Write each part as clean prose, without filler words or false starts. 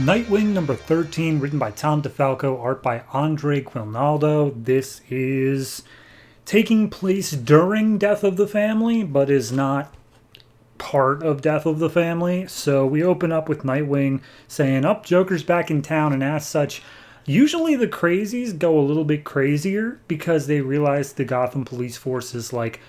Nightwing number 13, written by Tom DeFalco, art by Andre Quinaldo. This is taking place during Death of the Family, but is not part of Death of the Family. So we open up with Nightwing saying, "Up, Joker's back in town," and as such, usually the crazies go a little bit crazier because they realize the Gotham police force is like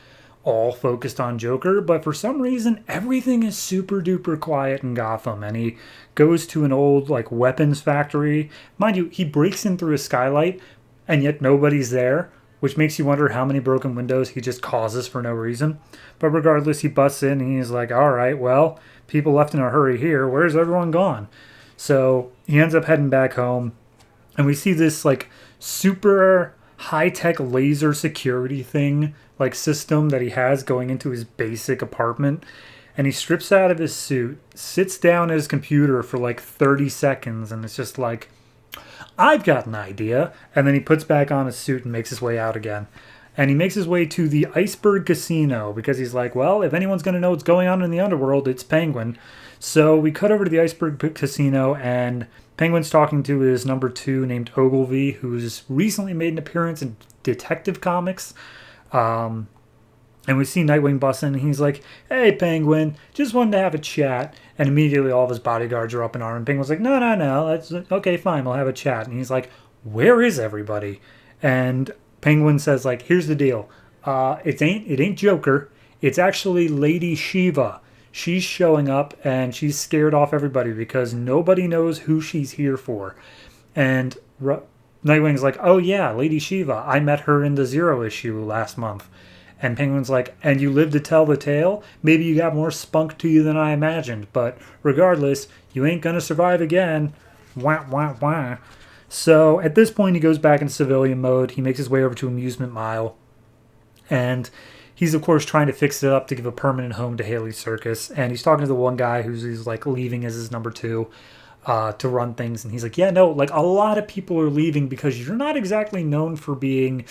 all focused on Joker, but for some reason everything is super duper quiet in Gotham, and he goes to an old like weapons factory. Mind you, he breaks in through a skylight and yet nobody's there, which makes you wonder how many broken windows he just causes for no reason. But regardless, he busts in and he's like, all right, well, people left in a hurry here. Where's everyone gone? So he ends up heading back home, and we see this like super high-tech laser security thing like system that he has going into his basic apartment, and he strips out of his suit, sits down at his computer for like 30 seconds, and it's just like, I've got an idea. And then he puts back on his suit and makes his way out again. And he makes his way to the Iceberg Casino because he's like, well, if anyone's going to know what's going on in the underworld, it's Penguin. So we cut over to the Iceberg Casino, and Penguin's talking to his number two named Ogilvy, who's recently made an appearance in Detective Comics. And we see Nightwing busting, and he's like, hey, Penguin, just wanted to have a chat. And immediately all of his bodyguards are up in arms. And Penguin's like, no, that's okay, fine, we'll have a chat. And he's like, where is everybody? And Penguin says, like, here's the deal. It ain't Joker. It's actually Lady Shiva. She's showing up, and she's scared off everybody because nobody knows who she's here for. And Nightwing's like, oh yeah, Lady Shiva. I met her in the Zero issue last month. And Penguin's like, and you live to tell the tale? Maybe you got more spunk to you than I imagined, but regardless, you ain't gonna survive again. Wah, wah, wah. So at this point, he goes back into civilian mode. He makes his way over to Amusement Mile. And he's, of course, trying to fix it up to give a permanent home to Haley Circus. And he's talking to the one guy who's like leaving as his number two to run things. And he's like, yeah, no, like a lot of people are leaving because you're not exactly known for being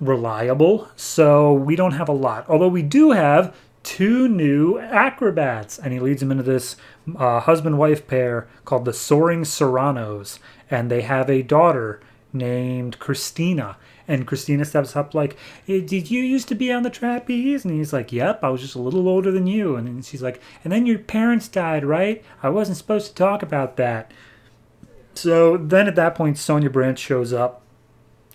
reliable. So we don't have a lot. Although we do have two new acrobats. And he leads them into this husband-wife pair called the Soaring Serranos. And they have a daughter named Christina. And Christina steps up like, hey, did you used to be on the trapeze? And he's like, yep, I was just a little older than you. And then she's like, and then your parents died, right? I wasn't supposed to talk about that. So then at that point, Sonia Brandt shows up.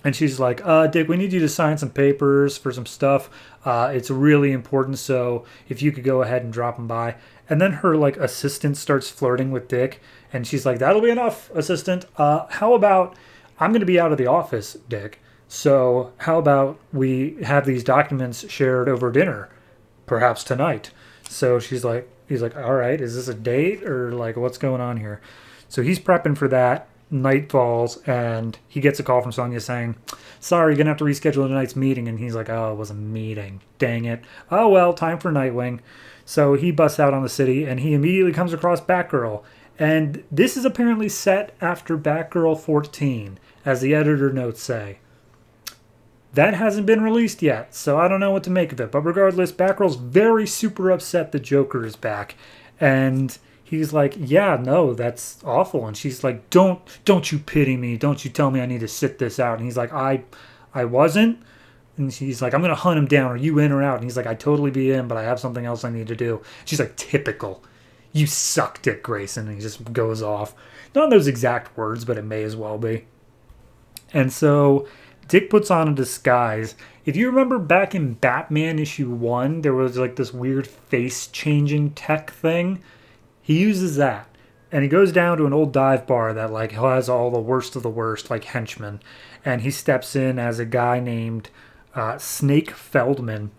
And she's like, Dick, we need you to sign some papers for some stuff. It's really important, so if you could go ahead and drop them by. And then her like assistant starts flirting with Dick. And she's like, that'll be enough, assistant. How about, I'm going to be out of the office, Dick. So how about we have these documents shared over dinner, perhaps tonight? So he's like, all right, is this a date or like what's going on here? So he's prepping for that. Night falls, and he gets a call from Sonia saying, sorry, you're going to have to reschedule tonight's meeting. And he's like, oh, it was a meeting. Dang it. Oh, well, time for Nightwing. So he busts out on the city, and he immediately comes across Batgirl. And this is apparently set after Batgirl 14, as the editor notes say. That hasn't been released yet, so I don't know what to make of it. But regardless, Batgirl's very super upset the Joker is back. And he's like, yeah, no, that's awful. And she's like, don't you pity me. Don't you tell me I need to sit this out. And he's like, I wasn't. And she's like, I'm going to hunt him down. Are you in or out? And he's like, I'd totally be in, but I have something else I need to do. She's like, typical. You suck, Dick Grayson. And he just goes off. Not those exact words, but it may as well be. And so Dick puts on a disguise. If you remember back in Batman issue 1, there was like this weird face-changing tech thing. He uses that. And he goes down to an old dive bar that like has all the worst of the worst, like henchmen. And he steps in as a guy named Snake Feldman.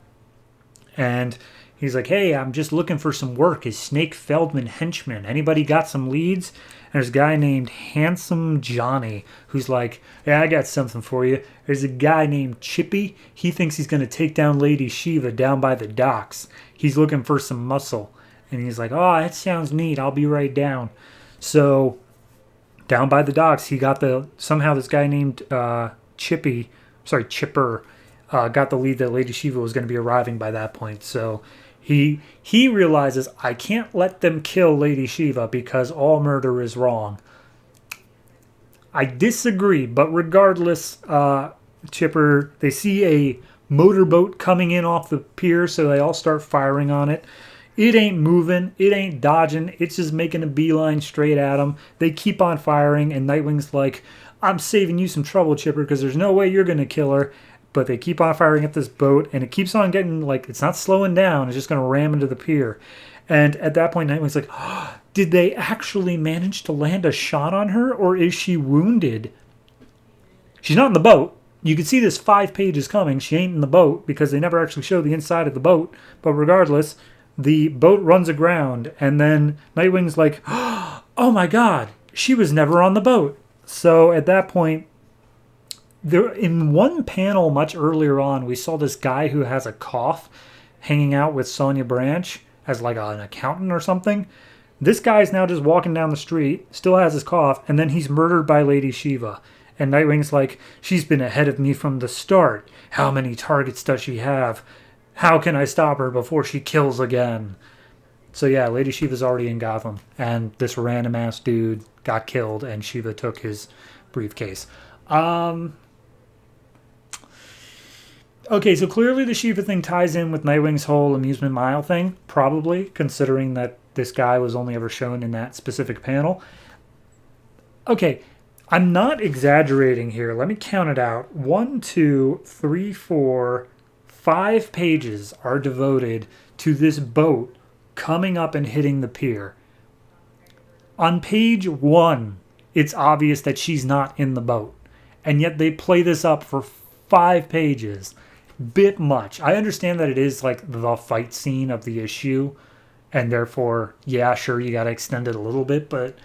And he's like, hey, I'm just looking for some work as Snake Feldman henchman. Anybody got some leads? And there's a guy named Handsome Johnny who's like, yeah, I got something for you. There's a guy named Chippy. He thinks he's going to take down Lady Shiva down by the docks. He's looking for some muscle. And he's like, oh, that sounds neat. I'll be right down. So down by the docks, he got somehow this guy named Chipper, got the lead that Lady Shiva was going to be arriving by that point. So he realizes, I can't let them kill Lady Shiva because all murder is wrong. I disagree, but regardless, Chipper, they see a motorboat coming in off the pier, so they all start firing on it. It ain't moving, it ain't dodging, it's just making a beeline straight at them. They keep on firing, and Nightwing's like, I'm saving you some trouble, Chipper, because there's no way you're going to kill her. But they keep on firing at this boat, and it keeps on getting, like, it's not slowing down, it's just going to ram into the pier. And at that point, Nightwing's like, oh, did they actually manage to land a shot on her, or is she wounded? She's not in the boat. You can see this 5 pages coming. She ain't in the boat, because they never actually show the inside of the boat. But regardless, the boat runs aground, and then Nightwing's like, oh my god, she was never on the boat. So at that point, there, in one panel much earlier on, we saw this guy who has a cough hanging out with Sonia Branch as like an accountant or something. This guy's now just walking down the street, still has his cough, and then he's murdered by Lady Shiva. And Nightwing's like, she's been ahead of me from the start. How many targets does she have? How can I stop her before she kills again? So yeah, Lady Shiva's already in Gotham. And this random ass dude got killed and Shiva took his briefcase. Okay, so clearly the Shiva thing ties in with Nightwing's whole amusement mile thing. Probably, considering that this guy was only ever shown in that specific panel. Okay, I'm not exaggerating here. Let me count it out. 1, 2, 3, 4, 5 pages are devoted to this boat coming up and hitting the pier. On page 1, it's obvious that she's not in the boat. And yet they play this up for 5 pages. Bit much. I understand that it is like the fight scene of the issue. And therefore, yeah, sure, you got to extend it a little bit. But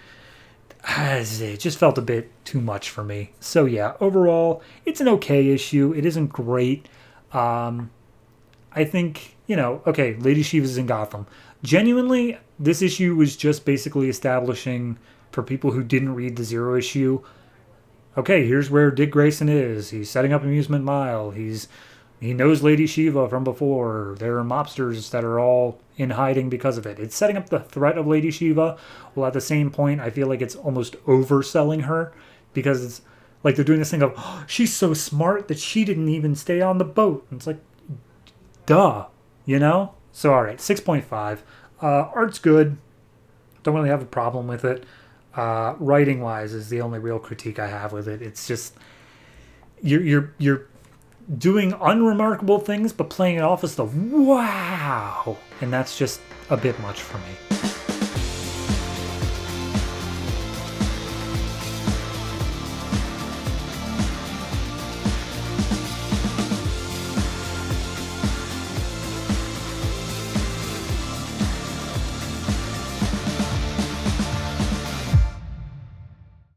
it just felt a bit too much for me. So yeah, overall, it's an okay issue. It isn't great. I think, okay, Lady Shiva's in Gotham. Genuinely, this issue was just basically establishing, for people who didn't read the Zero issue, okay, here's where Dick Grayson is. He's setting up Amusement Mile. He knows Lady Shiva from before. There are mobsters that are all in hiding because of it. It's setting up the threat of Lady Shiva, while at the same point, I feel like it's almost overselling her, because it's like they're doing this thing of, oh, she's so smart that she didn't even stay on the boat. And it's like, duh, So, all right, 6.5. Art's good. Don't really have a problem with it. Writing-wise is the only real critique I have with it. It's just you're doing unremarkable things, but playing it off as the wow, and that's just a bit much for me.